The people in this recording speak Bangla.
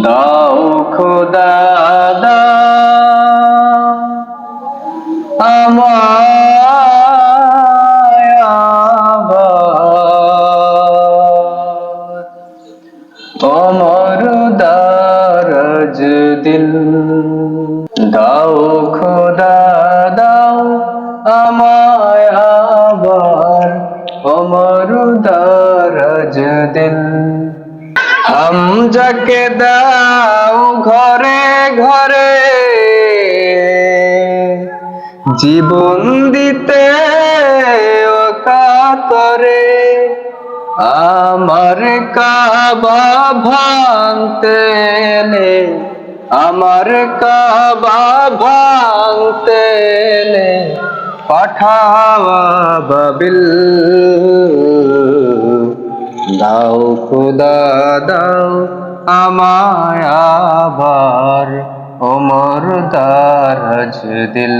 দাও খোদা দাও আমায় আবার তোমার দারাজ দিল। দাও খোদা দাও আমায় আবার তোমার দারাজ দিল। হামজাকে দাও ঘরে ঘরে জীবন দিতে অকাতরে। আমার কাবা ভাঙতে এলে, আমার কাবা ভাঙতে এলে পাঠাও আবাবিল। দাও খোদা দাও আমায় আবার ওমর দারাজ দিল।